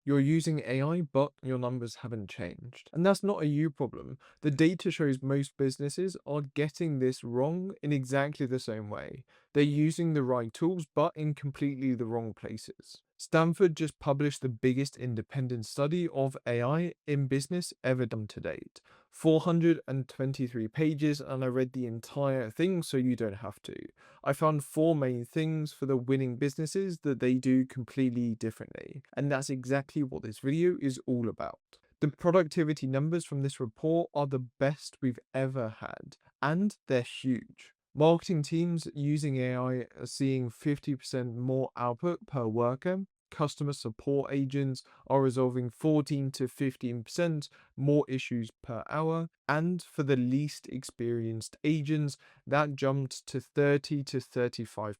You're using AI, but your numbers haven't changed. And that's not a you problem. The data shows most businesses are getting this wrong in exactly the same way. They're using the right tools, but in completely the wrong places. Stanford just published the biggest independent study of AI in business ever done to date. 423 pages, and I read the entire thing so you don't have to. I found four main things for the winning businesses that they do completely differently, and that's exactly what this video is all about. The productivity numbers from this report are the best we've ever had, and they're huge. Marketing teams using AI are seeing 50% more output per worker. Customer support agents are resolving 14 to 15% more issues per hour. And for the least experienced agents, that jumped to 30 to 35%.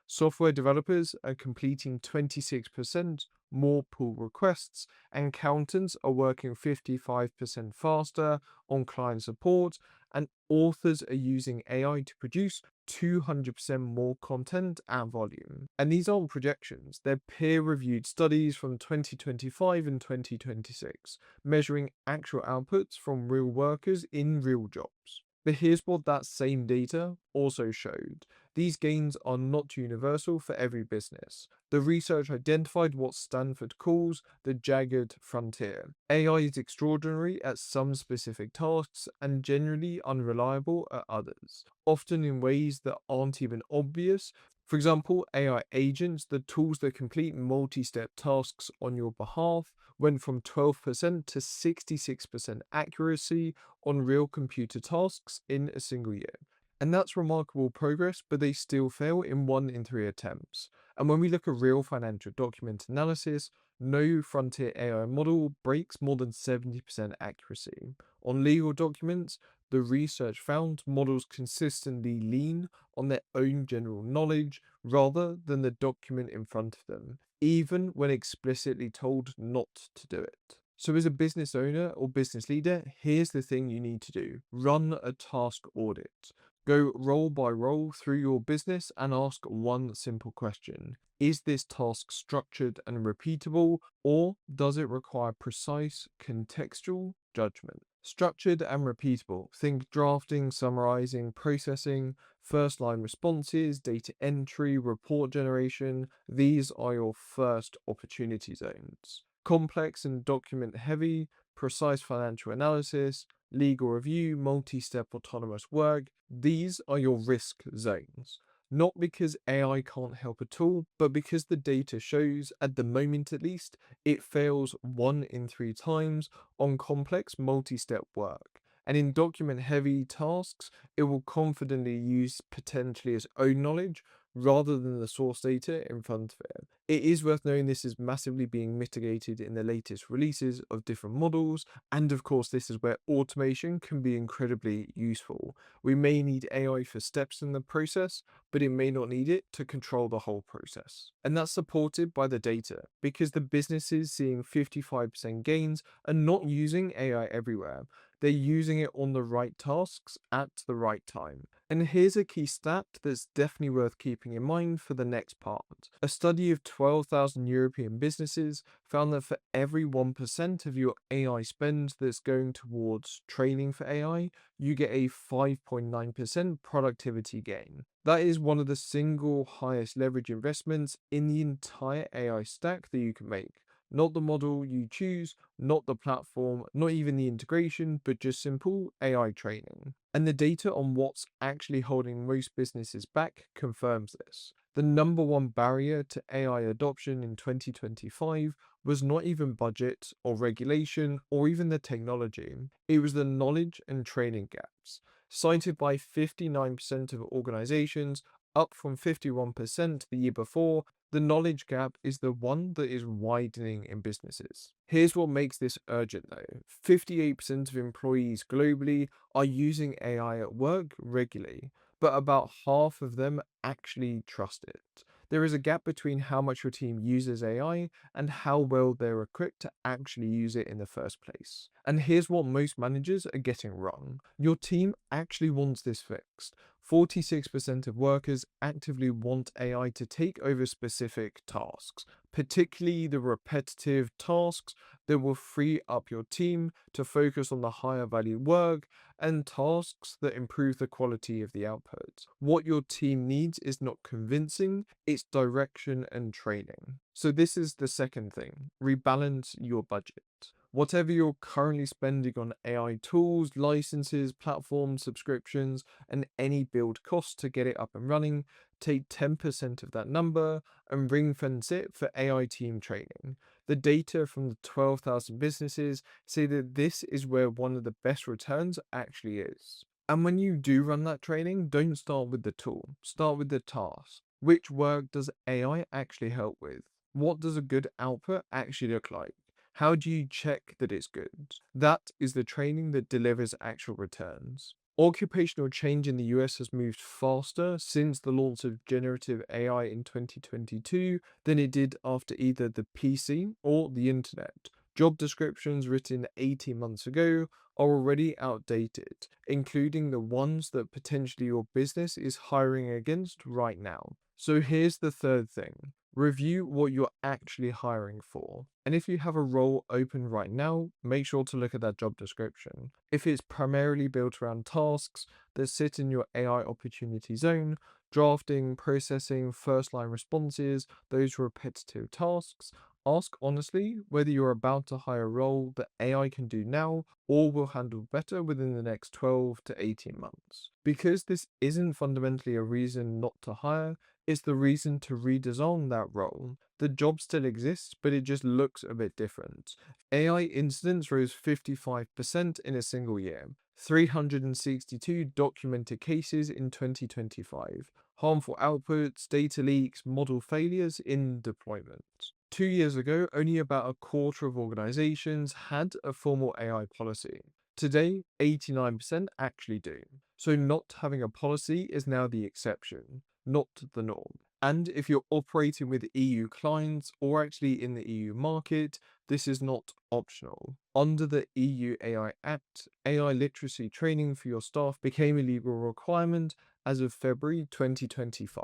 Software developers are completing 26% more pull requests, and accountants are working 55% faster on client support, and authors are using AI to produce 200% more content at volume. And these aren't projections, they're peer-reviewed studies from 2025 and 2026, measuring actual outputs from real workers in real jobs. But here's what that same data also showed. These gains are not universal for every business. The research identified what Stanford calls the jagged frontier. AI is extraordinary at some specific tasks and generally unreliable at others, often in ways that aren't even obvious. For example, AI agents, the tools that complete multi-step tasks on your behalf, went from 12% to 66% accuracy on real computer tasks in a single year. And that's remarkable progress, but they still fail in 1 in 3 attempts. And when we look at real financial document analysis, no frontier AI model breaks more than 70% accuracy. On legal documents, the research found models consistently lean on their own general knowledge rather than the document in front of them, even when explicitly told not to do it. So, as a business owner or business leader, here's the thing you need to do: run a task audit. Go role by role through your business and ask one simple question: is this task structured and repeatable, or does it require precise contextual judgment? Structured and repeatable. Think drafting, summarizing, processing, first line responses, data entry, report generation. These are your first opportunity zones. Complex and document heavy, precise financial analysis, legal review, multi step autonomous work. These are your risk zones. Not because AI can't help at all, but because the data shows, at the moment at least, it fails 1 in 3 times on complex multi step work. And in document heavy tasks, it will confidently use potentially its own knowledge rather than the source data in front of it. It is worth knowing this is massively being mitigated in the latest releases of different models, and of course, this is where automation can be incredibly useful. We may need AI for steps in the process, but it may not need it to control the whole process. And that's supported by the data, because the businesses seeing 55% gains are not using AI everywhere. They're using it on the right tasks at the right time. And here's a key stat that's definitely worth keeping in mind for the next part. A study of 12,000 European businesses found that for every 1% of your AI spend that's going towards training for AI, you get a 5.9% productivity gain. That is one of the single highest leverage investments in the entire AI stack that you can make. Not the model you choose, not the platform, not even the integration, but just simple AI training. And the data on what's actually holding most businesses back confirms this. The number one barrier to AI adoption in 2025 was not even budget or regulation or even the technology. It was the knowledge and training gaps, cited by 59% of organizations, up from 51% the year before. The knowledge gap is the one that is widening in businesses. Here's what makes this urgent though: 58% of employees globally are using AI at work regularly, but about half of them actually trust it. There is a gap between how much your team uses AI and how well they're equipped to actually use it in the first place. And here's what most managers are getting wrong: your team actually wants this fixed. 46% of workers actively want AI to take over specific tasks, particularly the repetitive tasks that will free up your team to focus on the higher value work and tasks that improve the quality of the output. What your team needs is not convincing, it's direction and training. So, this is the second thing: rebalance your budget. Whatever you're currently spending on AI tools, licenses, platforms, subscriptions, and any build costs to get it up and running, take 10% of that number and ring fence it for AI team training. The data from the 12,000 businesses say that this is where one of the best returns actually is. And when you do run that training, don't start with the tool, start with the task. Which work does AI actually help with? What does a good output actually look like? How do you check that it's good? That is the training that delivers actual returns. Occupational change in the US has moved faster since the launch of generative AI in 2022 than it did after either the PC or the internet. Job descriptions written 18 months ago are already outdated, including the ones that potentially your business is hiring against right now. So here's the third thing: review what you're actually hiring for. And if you have a role open right now, make sure to look at that job description. If it's primarily built around tasks that sit in your AI opportunity zone, drafting, processing, first line responses, those repetitive tasks, ask honestly whether you're about to hire a role that AI can do now or will handle better within the next 12 to 18 months. Because this isn't fundamentally a reason not to hire, it's the reason to redesign that role. The job still exists, but it just looks a bit different. AI incidents rose 55% in a single year. 362 documented cases in 2025. Harmful outputs, data leaks, model failures in deployment. 2 years ago, only about a quarter of organizations had a formal AI policy. Today, 89% actually do. So, not having a policy is now the exception, not the norm. And if you're operating with EU clients or actually in the EU market, this is not optional. Under the EU AI Act, AI literacy training for your staff became a legal requirement as of February 2025.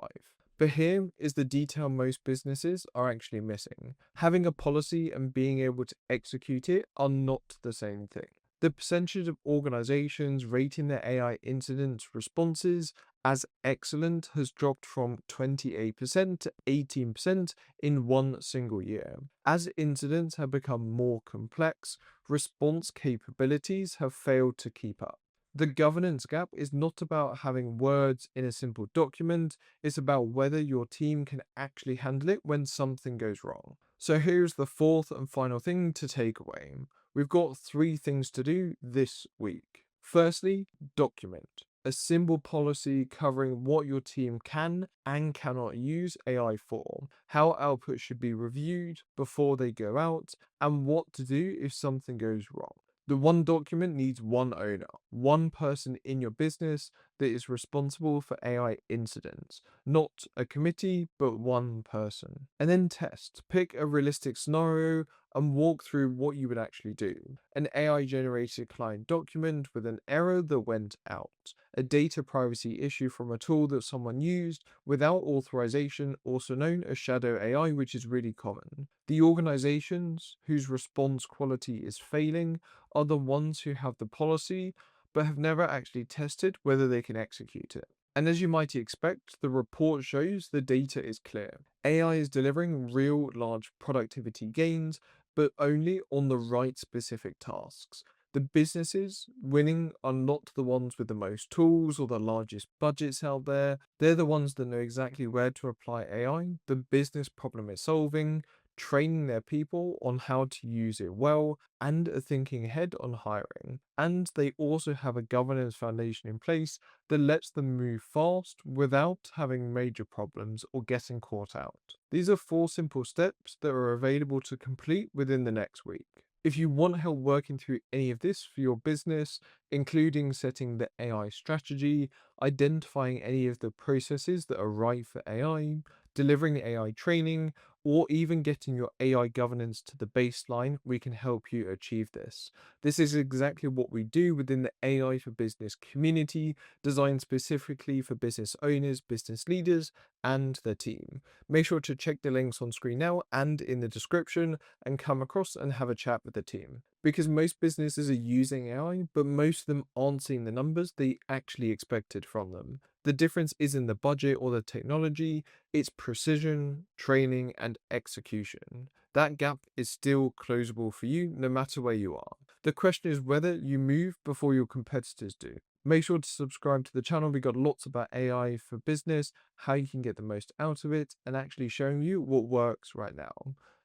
But here is the detail most businesses are actually missing. Having a policy and being able to execute it are not the same thing. The percentage of organizations rating their AI incident responses as excellent has dropped from 28% to 18% in one single year. As incidents have become more complex, response capabilities have failed to keep up. The governance gap is not about having words in a simple document, it's about whether your team can actually handle it when something goes wrong. So here's the fourth and final thing to take away. We've got 3 things to do this week. Firstly, document a simple policy covering what your team can and cannot use AI for, how output should be reviewed before they go out, and what to do if something goes wrong. The one document needs one owner, one person in your business that is responsible for AI incidents, not a committee, but one person. And then test. Pick a realistic scenario and walk through what you would actually do. An AI generated client document with an error that went out, a data privacy issue from a tool that someone used without authorization, also known as shadow AI, which is really common. The organizations whose response quality is failing are the ones who have the policy but have never actually tested whether they can execute it. And as you might expect, the report shows the data is clear. AI is delivering real large productivity gains, but only on the right specific tasks. The businesses winning are not the ones with the most tools or the largest budgets out there. They're the ones that know exactly where to apply AI, the business problem it's solving, training their people on how to use it well, and are thinking ahead on hiring. And they also have a governance foundation in place that lets them move fast without having major problems or getting caught out. These are 4 simple steps that are available to complete within the next week. If you want help working through any of this for your business, including setting the AI strategy, identifying any of the processes that are right for AI, delivering AI training, or even getting your AI governance to the baseline, we can help you achieve this. This is exactly what we do within the AI for Business community, designed specifically for business owners, business leaders, and their team. Make sure to check the links on screen now and in the description and come across and have a chat with the team. Because most businesses are using AI, but most of them aren't seeing the numbers they actually expected from them. The difference isn't the budget or the technology, it's precision, training, and execution. That gap is still closable for you no matter where you are. The question is whether you move before your competitors do. Make sure to subscribe to the channel. We got lots about AI for business, how you can get the most out of it, and actually showing you what works right now.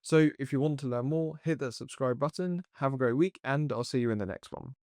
So if you want to learn more, hit that subscribe button. Have a great week, and I'll see you in the next one.